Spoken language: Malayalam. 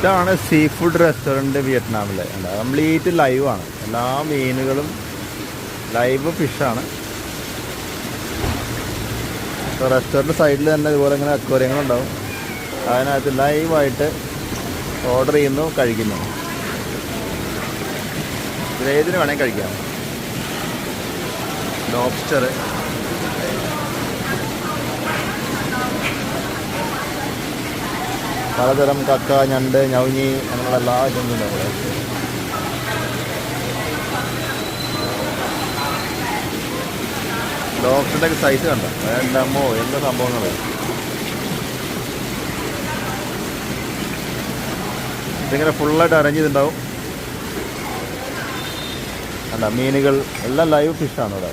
ഇതാണ് സീ ഫുഡ് റെസ്റ്റോറൻറ്റ് വിയറ്റ്നാമിലെ. കംപ്ലീറ്റ് ലൈവാണ്. എല്ലാ മീനുകളും ലൈവ് ഫിഷാണ്. റെസ്റ്റോറൻറ്റ് സൈഡിൽ തന്നെ ഇതുപോലെ ഇങ്ങനെ അക്വേറിയങ്ങളുണ്ടാവും. അതിനകത്ത് ലൈവായിട്ട് ഓർഡർ ചെയ്യുന്നു, കഴിക്കുന്നു. ഇതിലേതിന് വേണമെങ്കിൽ കഴിക്കാം. ലോബ്സ്റ്റർ, പലതരം കക്ക, ഞണ്ട്, ഞൗഞ്ഞി അങ്ങനെയുള്ള എല്ലാ ഇതൊന്നും ഉണ്ടാവും. ലോബ്സ്റ്ററിൻ്റെ സൈസ് കണ്ടോ, വേണ്ടമ്മോ എന്താ സംഭവങ്ങൾ. ഇതിങ്ങനെ ഫുള്ളായിട്ട് അറേഞ്ച് ചെയ്തിട്ടുണ്ടാവും. അല്ല, മീനുകൾ എല്ലാം ലൈവ് ഫിഷാണ് ഇവിടെ.